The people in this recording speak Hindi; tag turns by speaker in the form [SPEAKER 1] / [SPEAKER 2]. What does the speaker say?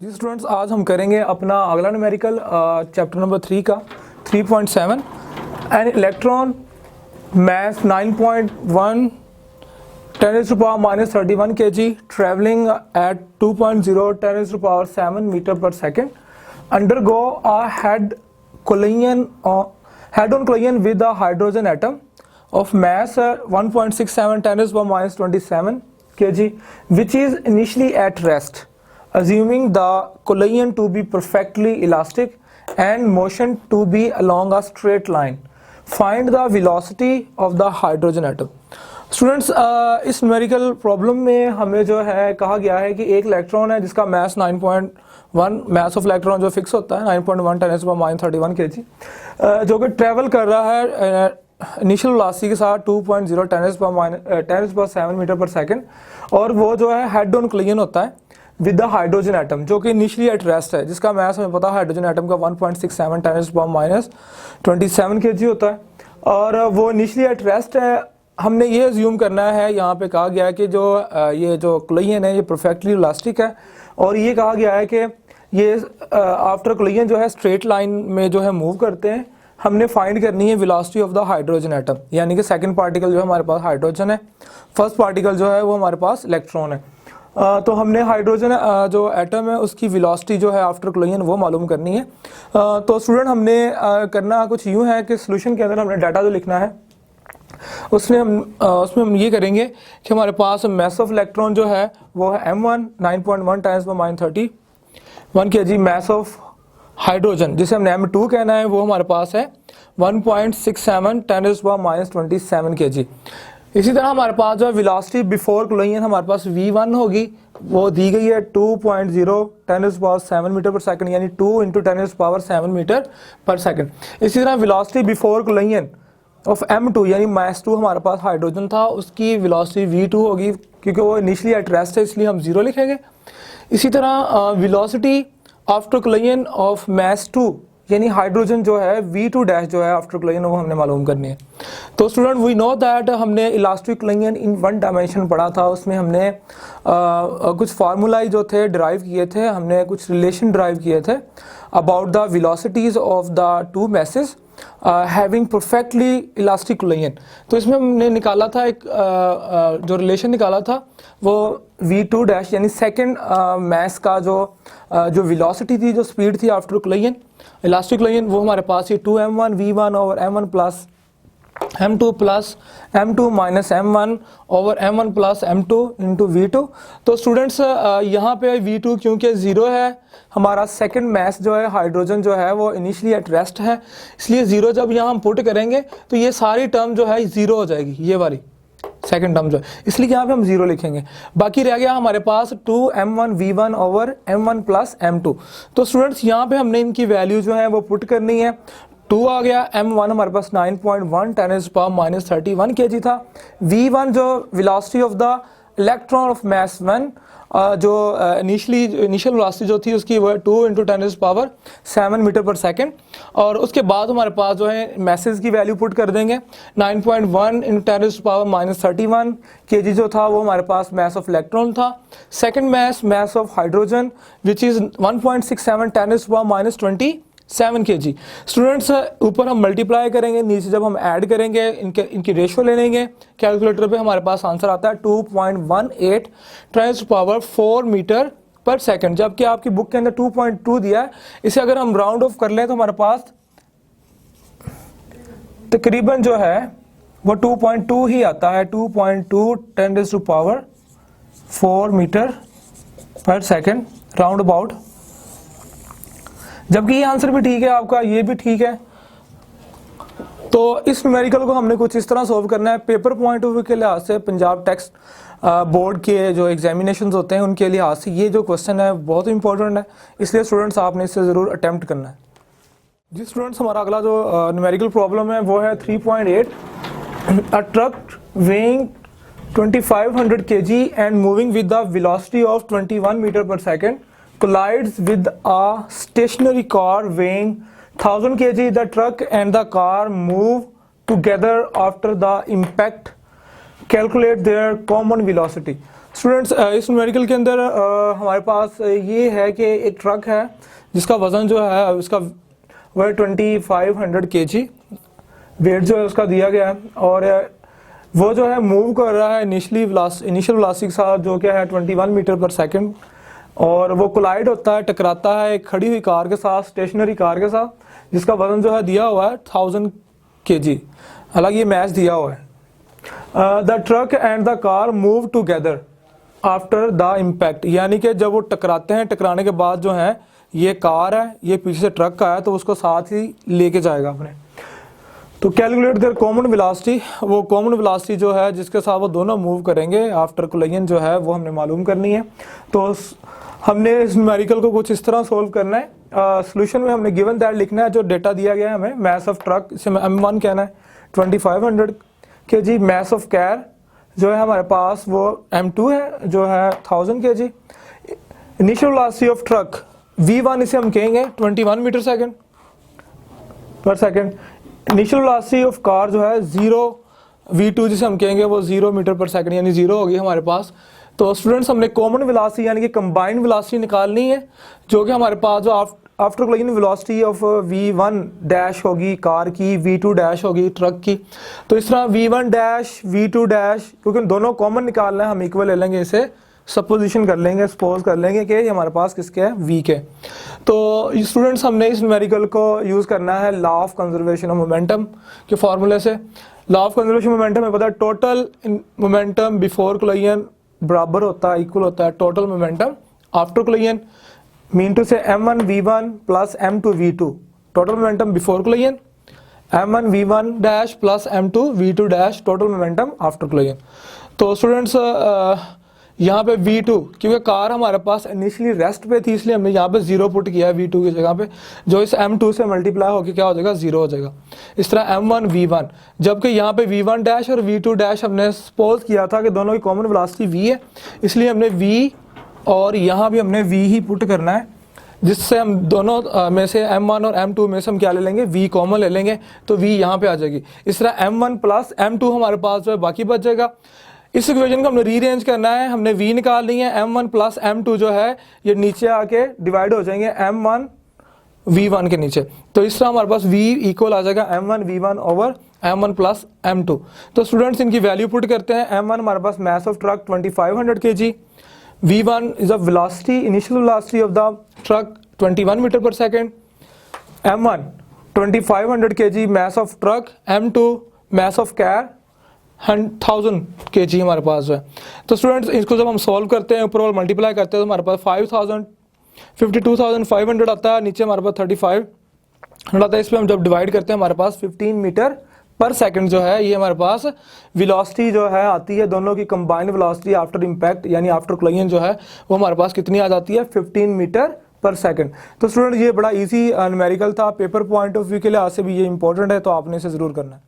[SPEAKER 1] जी स्टूडेंट्स, आज हम करेंगे अपना अगला न्यूमेरिकल चैप्टर नंबर 3 का 3.7 an electron mass 9.1 10 raised to power minus 31 kg traveling at 2.0 10 raised to power 7 meter per second undergo a head-on collision with a hydrogen atom of mass 1.67 10 raised to power minus 27 kg which is initially at rest, assuming the collision to be perfectly elastic and motion to be along a straight line. Find the velocity of the hydrogen atom. Students, इस न्यूमेरिकल प्रॉब्लम में हमें जो है कहा गया है कि एक इलेक्ट्रॉन है जिसका मास 9.1 मास ऑफ इलेक्ट्रॉन जो फिक्स होता है 9.1 10 - 31 kg, जो कि ट्रेवल कर रहा है इनिशियल वेलोसिटी के साथ 2.0 10 - 7 मीटर पर सेकंड, और वो जो है हेड ऑन कोलिजन होता है विद द हाइड्रोजन एटम जो कि इनिशियली एट रेस्ट है, जिसका मास हमें पता है हाइड्रोजन एटम का 1.67 10 - 27 kg होता है, और वो इनिशियली एट रेस्ट है। हमने ये अज्यूम करना है, यहाँ पे कहा गया है कि जो ये जो कोलिजन है ये परफेक्टली इलास्टिक है, और ये कहा गया है कि ये आफ्टर कोलिजन जो है स्ट्रेट लाइन में जो है मूव करते हैं। हमने फाइंड करनी है velocity of the hydrogen atom, यानी कि सेकंड पार्टिकल जो है हमारे पास हाइड्रोजन है, फर्स्ट पार्टिकल जो है वो हमारे पास इलेक्ट्रॉन है। तो हमने हाइड्रोजन जो एटम है उसकी वेलोसिटी जो है आफ्टर कोलिजन वो मालूम करनी है। तो स्टूडेंट हमने करना कुछ यूँ है कि सोल्यूशन के अंदर हमने डाटा जो लिखना है उसमें हम ये करेंगे कि हमारे पास मास ऑफ इलेक्ट्रॉन जो है वो है m1 9.1 10 - 31 kg, mass of hydrogen जिसे हमने m2 कहना है वो हमारे पास है 1.67 10 - 27 kg। इसी तरह हमारे पास जो है वेलोसिटी बिफोर कोलिजन हमारे पास v1 होगी, वो दी गई है 2.0 10 - 7 मीटर पर सेकंड, यानी 2 × 10 7 मीटर पर सेकंड। इसी तरह velocity before collision of m2 यानी मास 2 हमारे पास हाइड्रोजन था, उसकी वेलोसिटी v2 होगी, क्योंकि वो इनिशियली एट रेस्ट है इसलिए हम 0 लिखेंगे। इसी तरह velocity after collision of mass 2 यानी हाइड्रोजन जो है v2 डैश जो है आफ्टर कोलिजन वो हमने मालूम करनी है। तो स्टूडेंट वी नो दैट हमने elastic collision in one dimension पढ़ा था, उसमें हमने कुछ फार्मूला जो थे डिराइव किए थे, हमने कुछ रिलेशन डिराइव किए थे about the velocities of the two message having perfectly elastic collision. तो इसमें हमने निकाला था एक जो रिलेशन निकाला था वो v2 डैश यानी सेकंड मास का जो वेलोसिटी थी, जो स्पीड थी आफ्टर कोलिजन इलास्टिक कोलिजन, वो हमारे पास ये 2m1 v1 over m1 plus m2 plus m2 minus m1 over m1 plus m2 into v2। तो स्टूडेंट्स यहाँ पे v2 क्योंकि 0 है, हमारा सेकंड मास जो है हाइड्रोजन जो है वो इनिशियली एट रेस्ट है, इसलिए 0 जब यहाँ हम पुट करेंगे तो ये सारी टर्म जो है 0 हो जाएगी, ये वाली सेकंड टर्म जो है, इसलिए यहाँ पे हम 0 लिखेंगे। बाकी रह गया हमारे पास 2m1 v1 over m1 plus m2। तो स्टूडेंट्स यहाँ पे हमने इनकी वैल्यू जो है वो पुट करनी है। 2 आ गया, m1 हमारे पास 9.1 10 - 31 kg था, v1 जो velocity of the electron of mass 1 जो इनिशियल वेलोसिटी जो थी उसकी वो 2 × 10 - 7 मीटर पर सेकंड, और उसके बाद हमारे पास जो है मैसेज की वैल्यू पुट कर देंगे। 9.1 × 10 - 31 kg जो था वो हमारे पास मास ऑफ इलेक्ट्रॉन था। Second mass of hydrogen which is 1.67 10 - 27 kg। Students ऊपर हम मल्टीप्लाई करेंगे, नीचे जब हम ऐड करेंगे इनकी रेशियो ले लेंगे कैलकुलेटर पे, हमारे पास आंसर आता है 2.18 10 - 4 मीटर पर सेकंड, जबकि आपकी बुक के अंदर 2.2 दिया है। इसे अगर हम राउंड ऑफ कर लें तो हमारे पास तकरीबन जो है वो 2.2 ही आता है, 2.2 10 - 4 मीटर पर सेकंड राउंड अबाउट, जबकि ये आंसर भी ठीक है आपका, ये भी ठीक है। तो इस न्यूमेरिकल को हमने कुछ इस तरह सॉल्व करना है। पेपर पॉइंट ऑफ व्यू के लिहाज से, पंजाब टेक्स्ट बोर्ड के जो एग्जामिनेशंस होते हैं उनके लिहाज से ये जो क्वेश्चन है बहुत इंपॉर्टेंट है, इसलिए स्टूडेंट्स आपने इससे ज़रूर अटेम्प्ट करना है। जी स्टूडेंट्स, हमारा अगला जो न्यूमेरिकल प्रॉब्लम है वो है 3.8। A truck weighing 2500 kg and moving with the velocity of 21 metre per second collides with a stationary car weighing 1000 kg. The truck and the car move together after the impact calculate their common velocity. Students इस न्यूमेरिकल के अंदर हमारे पास ये है कि एक ट्रक है जिसका वज़न जो है उसका वह 2500 kg वेट जो है उसका दिया गया है, और वो जो है मूव कर रहा है इनिशियल वेलोसिटी के साथ जो क्या है 21 मीटर पर सेकंड, और वो कोलाइड होता है, टकराता है एक खड़ी हुई कार के साथ, स्टेशनरी कार के साथ, जिसका वजन जो है दिया हुआ है 1000 kg। हालांकि ये मैच दिया हुआ है। The truck and the car move together after the impact, यानी कि जब वो टकराते हैं, टकराने के बाद जो है ये कार है, ये पीछे से ट्रक का है, तो उसको साथ ही लेके जाएगा अपने। तो कैलकुलेट देयर कॉमन वेलोसिटी, वो कॉमन वेलोसिटी जो है जिसके साथ वो दोनों मूव करेंगे आफ्टर कोलिजन जो है वो हमने मालूम करनी है। तो हमने इस न्यूमेरिकल को कुछ इस तरह सोल्व करना है। सोल्यूशन में हमने गिवन दैट लिखना है जो डेटा दिया गया है हमें। मास ऑफ ट्रक इसे M1 कहना है 2500 kg, मास ऑफ कैर जो है हमारे पास वो M2 है जो है 1000 kg। Initial velocity of truck V1 इसे हम कहेंगे 21 मीटर सेकंड पर second. Initial velocity of car जो है 0 V2 जिसे हम कहेंगे वो 0 मीटर पर सेकंड, यानी 0 होगी हमारे पास। तो स्टूडेंट्स हमने कॉमन वेलोसिटी यानी कि कंबाइंड वेलोसिटी निकालनी है, जो कि हमारे पास जो after collision velocity of V1 dash होगी कार की, V2 डैश होगी ट्रक की। तो इस तरह V1 डैश V2 डैश, क्योंकि दोनों कॉमन निकालना है, हम इक्वल ले लेंगे, इसे सपोजिशन कर लेंगे, सपोज कर लेंगे कि हमारे पास किसके है V के। तो स्टूडेंट्स हमने इस न्यूमेरिकल को यूज़ करना है law of conservation of momentum के फॉर्मूले से। लॉ ऑफ कंजर्वेशन मोमेंटम में पता है टोटल मोमेंटम बिफोर कोलिजन बराबर होता है, इक्वल होता है total momentum after collision. Mean to से M1 V1 plus M2 V2, total momentum before collision, M1 V1 dash plus M2 V2 dash total momentum after collision. तो स्टूडेंट्स यहाँ पे V2, क्योंकि कार हमारे पास इनिशियली रेस्ट पे थी, इसलिए हमने यहाँ पे 0 पुट किया है V2 की जगह पे, जो इस M2 से मल्टीप्लाई होकर क्या हो जाएगा 0 हो जाएगा। इस तरह M1 V1, जबकि यहाँ पे V1 डैश और V2 डैश हमने सपोज किया था कि दोनों की कॉमन वेलोसिटी V है, इसलिए हमने V और यहाँ भी हमने V ही पुट करना है, जिससे हम दोनों में से M1 और M2 में से हम क्या ले लेंगे, V कॉमन ले लेंगे, तो V यहाँ पे आ जाएगी। इस तरह M1 प्लस M2 हमारे पास जो है बाकी बच जाएगा। इस इक्वेशन को हमने रीअरेंज करना है, हमने V निकाल ली है, M1 प्लस M2 जो है ये नीचे आके डिवाइड हो जाएंगे M1 V1 के नीचे। तो इस तरह हमारे पास V इक्वल आ जाएगा M1 V1 over M1 plus M2। तो स्टूडेंट्स इनकी वैल्यू पुट करते हैं। M1 हमारे पास mass of truck 2500 kg, V1 is the velocity, initial velocity of the truck 21 metre per second, M1 2500 kg mass of truck, M2 mass of car 1000 kg हमारे पास है। तो स्टूडेंट्स इसको जब हम सॉल्व करते हैं, ऊपर वाला मल्टीप्लाई करते हैं, तो हमारे पास 52,500 आता है, नीचे हमारे पास 3500 आता है। इस पर हम जब डिवाइड करते हैं हमारे पास 15 मीटर पर सेकंड जो है ये हमारे पास वेलोसिटी जो है आती है, दोनों की कंबाइंड वेलोसिटी आफ्टर इम्पैक्ट यानी आफ्टर कोलिजन जो है वो हमारे पास कितनी आ जाती है 15 मीटर पर सेकंड। तो स्टूडेंट ये बड़ा इजी न्यूमेरिकल था, पेपर पॉइंट ऑफ व्यू के लिए आज से भी ये इंपॉर्टेंट है, तो आपने इसे ज़रूर करना है।